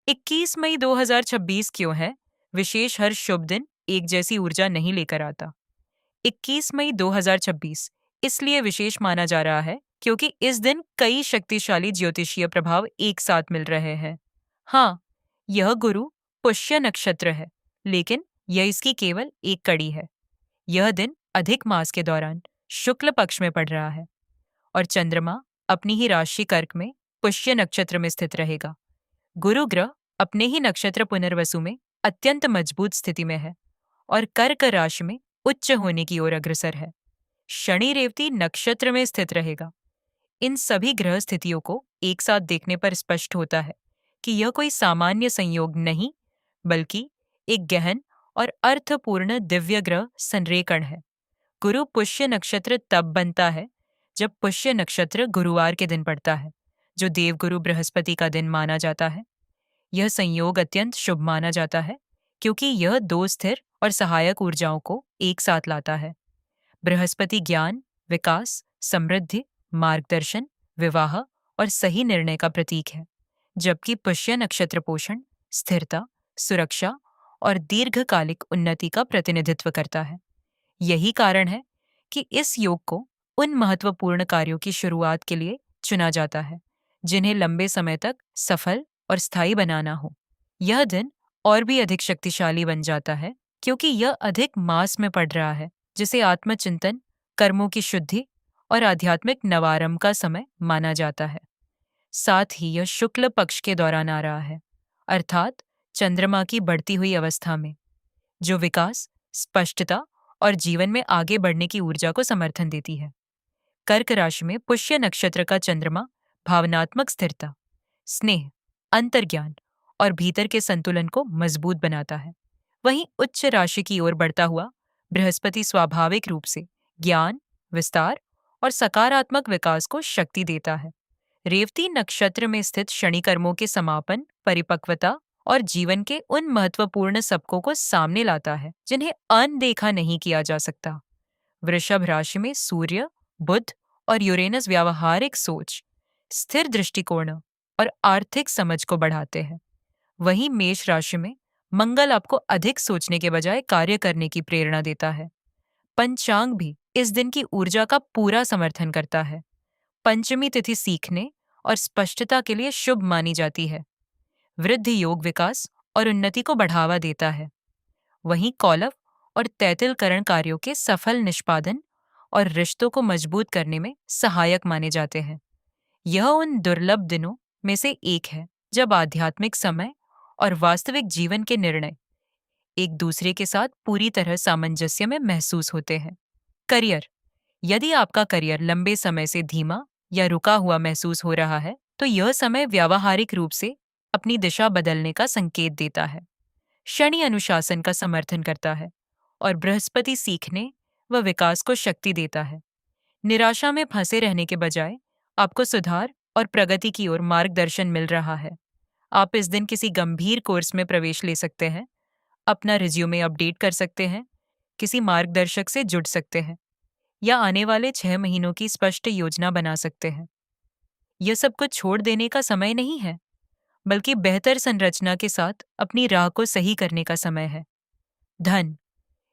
21 मई 2026 क्यों है विशेष? हर शुभ दिन एक जैसी ऊर्जा नहीं लेकर आता। 21 मई 2026 इसलिए विशेष माना जा रहा है क्योंकि इस दिन कई शक्तिशाली ज्योतिषीय प्रभाव एक साथ मिल रहे हैं। हाँ, यह गुरु पुष्य नक्षत्र है, लेकिन यह इसकी केवल एक कड़ी है। यह दिन अधिक मास के दौरान शुक्ल पक्ष में पड़ रहा है और चंद्रमा अपनी ही राशि कर्क में पुष्य नक्षत्र में स्थित रहेगा। गुरु ग्रह अपने ही नक्षत्र पुनर्वसु में अत्यंत मजबूत स्थिति में है और कर्क राशि में उच्च होने की ओर अग्रसर है। शनि रेवती नक्षत्र में स्थित रहेगा। इन सभी ग्रह स्थितियों को एक साथ देखने पर स्पष्ट होता है कि यह कोई सामान्य संयोग नहीं, बल्कि एक गहन और अर्थपूर्ण दिव्य ग्रह संरेखण है। गुरु पुष्य नक्षत्र तब बनता है जब पुष्य नक्षत्र गुरुवार के दिन पड़ता है, जो देवगुरु बृहस्पति का दिन माना जाता है। यह संयोग अत्यंत शुभ माना जाता है क्योंकि यह दो स्थिर और सहायक ऊर्जाओं को एक साथ लाता है। बृहस्पति ज्ञान, विकास, समृद्धि, मार्गदर्शन, विवाह और सही निर्णय का प्रतीक है, जबकि पुष्य नक्षत्र पोषण, स्थिरता, सुरक्षा और दीर्घकालिक उन्नति का प्रतिनिधित्व करता है। यही कारण है कि इस योग को उन महत्वपूर्ण कार्यों की शुरुआत के लिए चुना जाता है जिन्हें लंबे समय तक सफल और स्थायी बनाना हो। यह दिन और भी अधिक शक्तिशाली बन जाता है क्योंकि यह अधिक मास में पड़ रहा है, जिसे आत्मचिंतन, कर्मों की शुद्धि और आध्यात्मिक नवारंभ का समय माना जाता है। साथ ही यह शुक्ल पक्ष के दौरान आ रहा है, अर्थात चंद्रमा की बढ़ती हुई अवस्था में, जो विकास, स्पष्टता और जीवन में आगे बढ़ने की ऊर्जा को समर्थन देती है। कर्क राशि में पुष्य नक्षत्र का चंद्रमा भावनात्मक स्थिरता, स्नेह, अंतर्ज्ञान और भीतर के संतुलन को मजबूत बनाता है। वहीं उच्च राशि की ओर बढ़ता हुआ बृहस्पति स्वाभाविक रूप से ज्ञान, विस्तार और सकारात्मक विकास को शक्ति देता है। रेवती नक्षत्र में स्थित शनि कर्मों के समापन, परिपक्वता और जीवन के उन महत्वपूर्ण सबकों को सामने लाता है जिन्हें अनदेखा नहीं किया जा सकता। वृषभ राशि में सूर्य, बुध और यूरेनस व्यावहारिक सोच, स्थिर दृष्टिकोण और आर्थिक समझ को बढ़ाते हैं। वहीं मेष राशि में मंगल आपको अधिक सोचने के बजाय कार्य करने की प्रेरणा देता है। पंचांग भी इस दिन की ऊर्जा का पूरा समर्थन करता है। पंचमी तिथि सीखने और स्पष्टता के लिए शुभ मानी जाती है। वृद्धि योग विकास और उन्नति को बढ़ावा देता है। वहीं कौलव और तैतिलकरण कार्यों के सफल निष्पादन और रिश्तों को मजबूत करने में सहायक माने जाते हैं। यह उन दुर्लभ दिनों में से एक है जब आध्यात्मिक समय और वास्तविक जीवन के निर्णय एक दूसरे के साथ पूरी तरह सामंजस्य में महसूस होते हैं। करियर: यदि आपका करियर लंबे समय से धीमा या रुका हुआ महसूस हो रहा है, तो यह समय व्यावहारिक रूप से अपनी दिशा बदलने का संकेत देता है। शनि अनुशासन का समर्थन करता है और बृहस्पति सीखने व विकास को शक्ति देता है। निराशा में फंसे रहने के बजाय आपको सुधार और प्रगति की ओर मार्गदर्शन मिल रहा है। आप इस दिन किसी गंभीर कोर्स में प्रवेश ले सकते हैं, अपना रिज्यूमे अपडेट कर सकते हैं, किसी मार्गदर्शक से जुड़ सकते हैं या आने वाले 6 महीनों की स्पष्ट योजना बना सकते हैं। यह सब कुछ छोड़ देने का समय नहीं है, बल्कि बेहतर संरचना के साथ अपनी राह को सही करने का समय है। धन: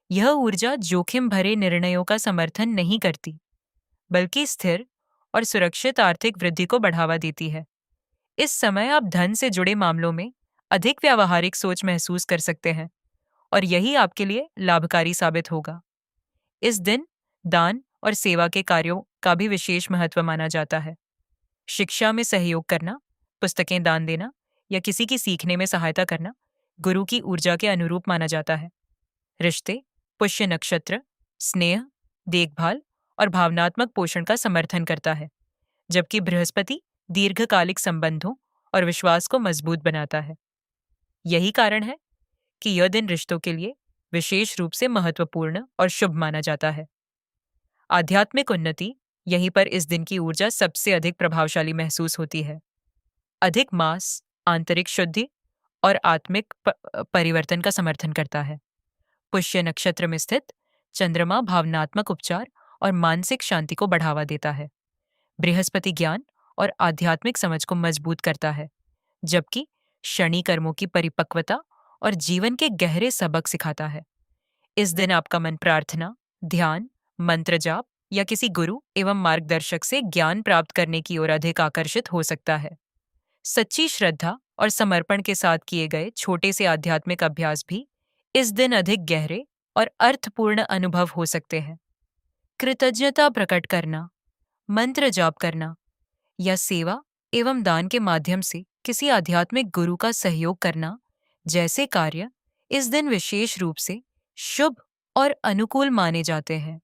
यह ऊर्जा जोखिम भरे निर्णयों का समर्थन नहीं करती, बल्कि स्थिर और सुरक्षित आर्थिक वृद्धि को बढ़ावा देती है। इस समय आप धन से जुड़े मामलों में अधिक व्यावहारिक सोच महसूस कर सकते हैं और यही आपके लिए लाभकारी साबित होगा। इस दिन दान और सेवा के कार्यों का भी विशेष महत्व माना जाता है। शिक्षा में सहयोग करना, पुस्तकें दान देना या किसी की सीखने में सहायता करना गुरु की ऊर्जा के अनुरूप माना जाता है। रिश्ते: पुष्य नक्षत्र स्नेह, देखभाल और भावनात्मक पोषण का समर्थन करता है, जबकि बृहस्पति दीर्घकालिक संबंधों और विश्वास को मजबूत बनाता है। यही कारण है कि यह दिन रिश्तों के लिए विशेष रूप से महत्वपूर्ण और शुभ माना जाता है। आध्यात्मिक उन्नति: यहीं पर इस दिन की ऊर्जा सबसे अधिक प्रभावशाली महसूस होती है। अधिक मास आंतरिक शुद्धि और आत्मिक परिवर्तन का समर्थन करता है। पुष्य नक्षत्र में स्थित चंद्रमा भावनात्मक उपचार और मानसिक शांति को बढ़ावा देता है। बृहस्पति ज्ञान और आध्यात्मिक समझ को मजबूत करता है, जबकि क्षणिक कर्मों की परिपक्वता और जीवन के गहरे सबक सिखाता है। इस दिन आपका मन प्रार्थना, ध्यान, मंत्र जाप या किसी गुरु एवं मार्गदर्शक से ज्ञान प्राप्त करने की ओर अधिक आकर्षित हो सकता है। सच्ची श्रद्धा और समर्पण के साथ किए गए छोटे से आध्यात्मिक अभ्यास भी इस दिन अधिक गहरे और अर्थपूर्ण अनुभव हो सकते हैं। कृतज्ञता प्रकट करना, मंत्र जाप करना या सेवा एवं दान के माध्यम से किसी आध्यात्मिक गुरु का सहयोग करना जैसे कार्य इस दिन विशेष रूप से शुभ और अनुकूल माने जाते हैं।